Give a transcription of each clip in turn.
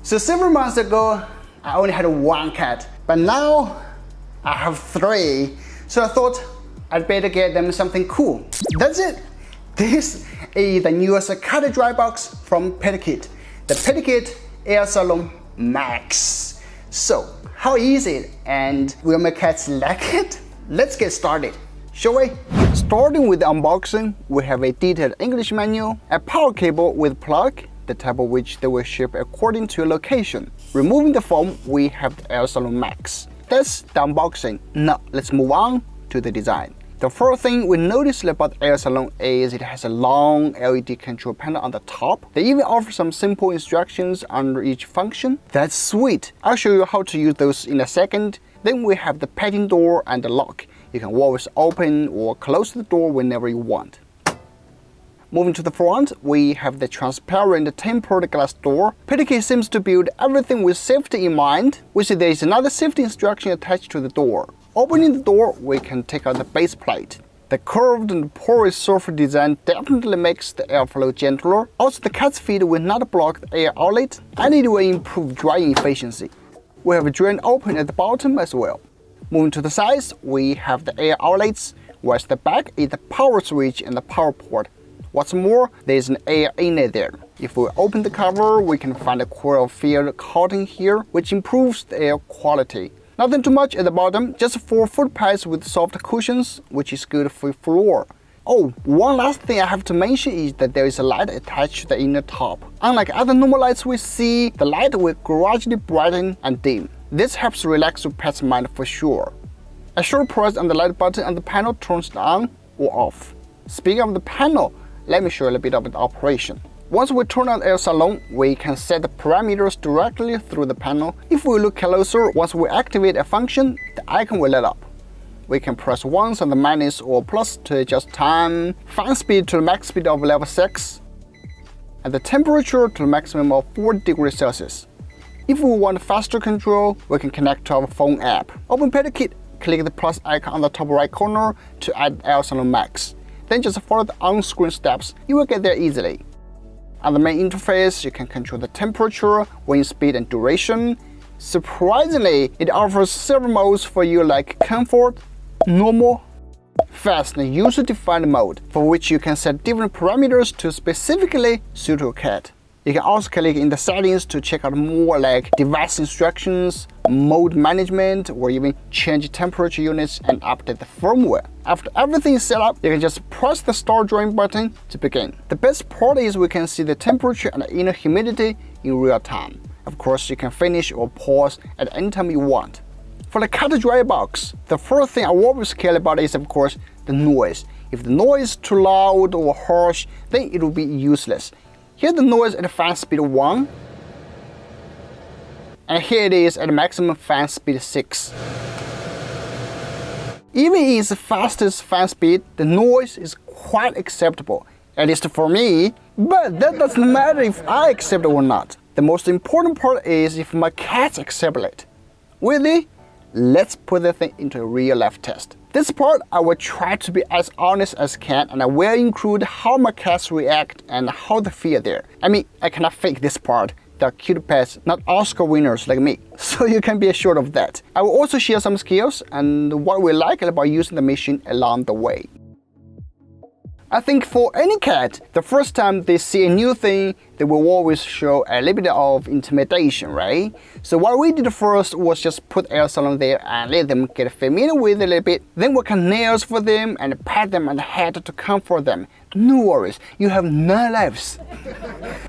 So several months ago, I only had one cat, but now I have 3. So I thought I'd better get them something cool. That's it. This is the newest cat dry box from PETKIT, the PETKIT AirSalon Max. So how is it, and will my cats like it? Let's get started, shall we? Starting with the unboxing, we have a detailed English manual, a power cable with plug, the type of which they will ship according to your location. Removing the foam, we have the AirSalon Max. That's the unboxing. Now let's move on to the design. The first thing we noticed about AirSalon is it has a long LED control panel on the top. They even offer some simple instructions under each function. That's sweet. I'll show you how to use those in a second. Then we have the petting door and the lock. You can always open or close the door whenever you want. Moving to the front, we have the transparent tempered glass door. PETKIT seems to build everything with safety in mind. We see there is another safety instruction attached to the door. Opening the door, we can take out the base plate. The curved and porous surface design definitely makes the airflow gentler. Also, the cat's feet will not block the air outlet, and it will improve drying efficiency. We have a drain open at the bottom as well. Moving to the sides, we have the air outlets, whereas the back is the power switch and the power port. What's more, there is an air inlet there. If we open the cover, we can find a coil field coating here, which improves the air quality. Nothing too much at the bottom, just 4 foot pads with soft cushions, which is good for floor. Oh, one last thing I have to mention is that there is a light attached to the inner top. Unlike other normal lights we see, the light will gradually brighten and dim. This helps relax your pet's mind for sure. A short press on the light button on the panel turns it on or off. Speaking of the panel, let me show you a little bit of the operation. Once we turn on the AirSalon, we can set the parameters directly through the panel. If we look closer, once we activate a function, the icon will light up. We can press once on the minus or plus to adjust time, fan speed to the max speed of level 6, and the temperature to the maximum of 40 degrees Celsius. If we want faster control, we can connect to our phone app. Open PETKIT, click the plus icon on the top right corner to add AirSalon Max. Then just follow the on-screen steps, you will get there easily. On the main interface, you can control the temperature, wind speed and duration. Surprisingly, it offers several modes for you like comfort, normal, fast and user-defined mode, for which you can set different parameters to specifically suit your cat. You can also click in the settings to check out more like device instructions, mode management, or even change temperature units and update the firmware. After everything is set up, you can just press the start drawing button to begin. The best part is we can see the temperature and the inner humidity in real time. Of course, you can finish or pause at any time you want. For the cat dry box, the first thing I always care about is of course the noise. If the noise is too loud or harsh, then it will be useless. Here's the noise at fan speed 1, and here it is at maximum fan speed 6. Even in its fastest fan speed, the noise is quite acceptable, at least for me, but that doesn't matter if I accept it or not. The most important part is if my cats accept it. Really? Let's put the thing into a real life test. This part I will try to be as honest as I can, and I will include how my cats react and how they feel there. I mean, I cannot fake this part. They're cute pets, not Oscar winners like me, so you can be assured of that. I will also share some skills and what we like about using the machine along the way. I think for any cat, the first time they see a new thing, they will always show a little bit of intimidation, right? So what we did first was just put AirSalon there and let them get familiar with it a little bit. Then work on nails for them and pat them on the head to comfort them. No worries, you have 9 lives.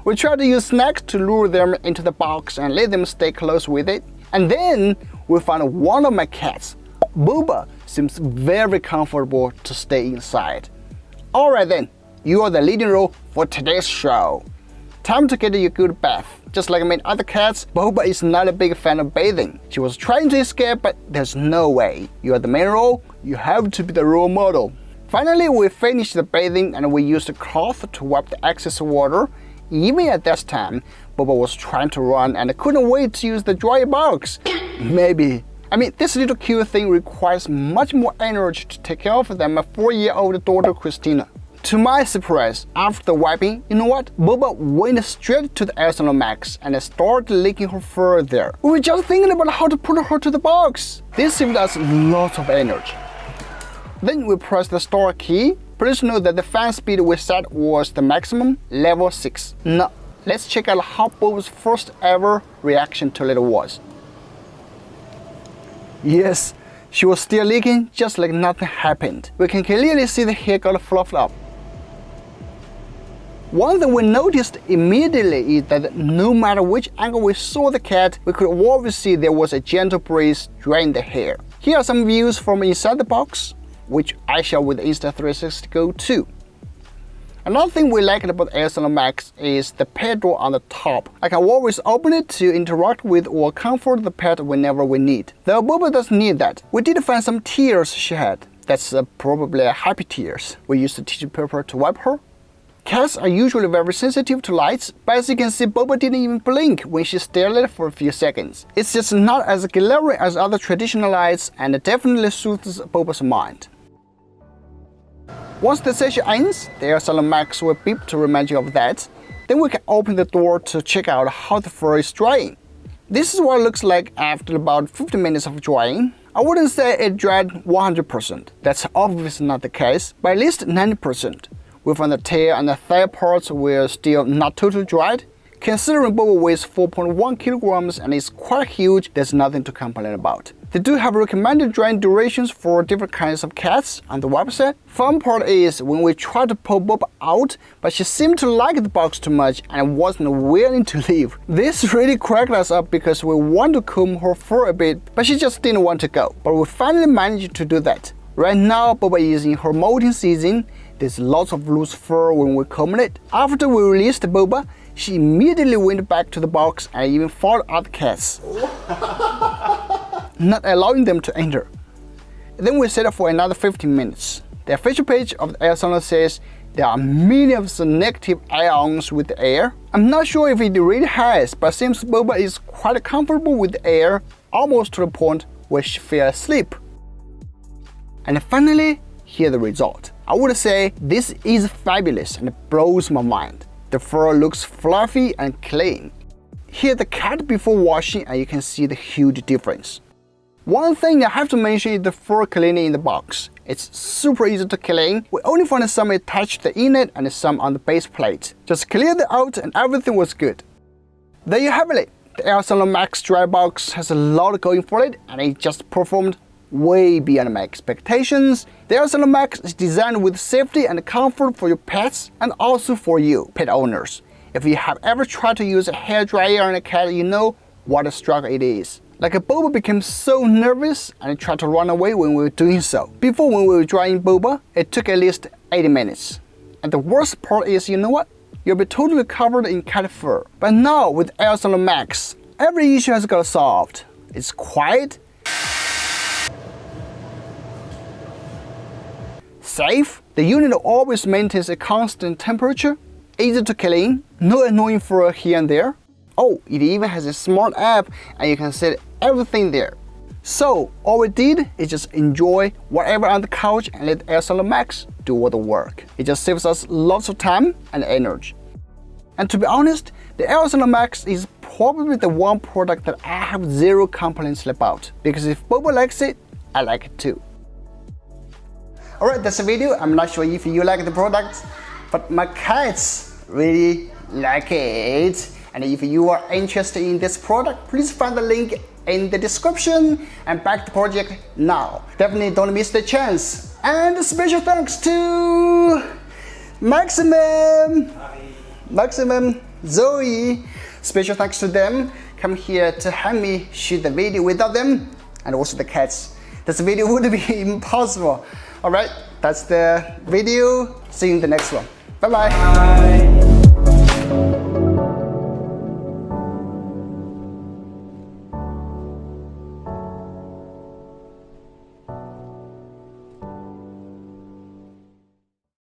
We try to use snacks to lure them into the box and let them stay close with it. And then we found one of my cats, Boba, seems very comfortable to stay inside. Alright then, you are the leading role for today's show. Time to get you a good bath. Just like many other cats, Boba is not a big fan of bathing. She was trying to escape, but there's no way. You are the main role, you have to be the role model. Finally, we finished the bathing and we used a cloth to wipe the excess water. Even at this time, Boba was trying to run and couldn't wait to use the dry box. Maybe. I mean, this little cute thing requires much more energy to take care of than my 4-year-old daughter Christina. To my surprise, after the wiping, you know what? Boba went straight to the AirSalon Max and started licking her fur there. We were just thinking about how to put her to the box. This saved us lots of energy. Then we pressed the start key. Please note that the fan speed we set was the maximum, level 6. Now, let's check out how Boba's first ever reaction to it was. Yes, she was still licking just like nothing happened. We can clearly see the hair got fluffed up. One thing we noticed immediately is that no matter which angle we saw the cat, we could always see there was a gentle breeze drying the hair. Here are some views from inside the box, which I shot with the Insta360 Go 2. Another thing we liked about AirSalon Max is the pet door on the top. I can always open it to interact with or comfort the pet whenever we need. Though Boba doesn't need that. We did find some tears she had. That's probably happy tears. We used tissue paper to wipe her. Cats are usually very sensitive to lights, but as you can see, Boba didn't even blink when she stared at it for a few seconds. It's just not as glaring as other traditional lights and it definitely soothes Boba's mind. Once the session ends, the AirSalon Max will beep to remind you of that. Then we can open the door to check out how the fur is drying. This is what it looks like after about 50 minutes of drying. I wouldn't say it dried 100%. That's obviously not the case, but at least 90%. We found the tail and the thigh parts were still not totally dried. Considering Boba weighs 4.1 kilograms and is quite huge, there's nothing to complain about. They do have recommended drying durations for different kinds of cats on the website. Fun part is when we tried to pull Boba out, but she seemed to like the box too much and wasn't willing to leave. This really cracked us up because we wanted to comb her fur a bit, but she just didn't want to go. But we finally managed to do that. Right now, Boba is in her molting season. There's lots of loose fur when we comb it. After we released Boba, she immediately went back to the box and even fought other cats, not allowing them to enter. Then we set up for another 15 minutes. The official page of the AirSalon says there are many of the negative ions with the air. I'm not sure if it really has, but seems Boba is quite comfortable with the air, almost to the point where she fell asleep. And finally, here's the result. I would say this is fabulous and it blows my mind. The fur looks fluffy and clean. Here's the cat before washing and you can see the huge difference. One thing I have to mention is the fur cleaning in the box. It's super easy to clean. We only found some attached to the inlet and some on the base plate. Just cleared it out and everything was good. There you have it. The AirSalon Max dry box has a lot going for it and it just performed way beyond my expectations. The AirSalon Max is designed with safety and comfort for your pets and also for you, pet owners. If you have ever tried to use a hairdryer on a cat, you know what a struggle it is. Like Boba became so nervous and tried to run away when we were doing so. Before, when we were drying Boba, it took at least 80 minutes. And the worst part is, you know what? You'll be totally covered in cat fur. But now with AirSalon Max, every issue has got solved. It's quiet, safe, the unit always maintains a constant temperature, easy to clean, no annoying fur here and there. Oh, it even has a smart app and you can set everything there. So all we did is just enjoy whatever on the couch and let AirSalon Max do all the work. It just saves us lots of time and energy. And to be honest, the AirSalon Max is probably the one product that I have zero complaints about. Because if Boba likes it, I like it too. Alright, that's the video. I'm not sure if you like the product, but my cats really like it. And if you are interested in this product, please find the link in the description and back the project now. Definitely don't miss the chance. And a special thanks to Maximum, Zoe. Special thanks to them. Come here to help me shoot the video. Without them, and also the cats, this video would be impossible. Alright, that's the video. See you in the next one. Bye bye.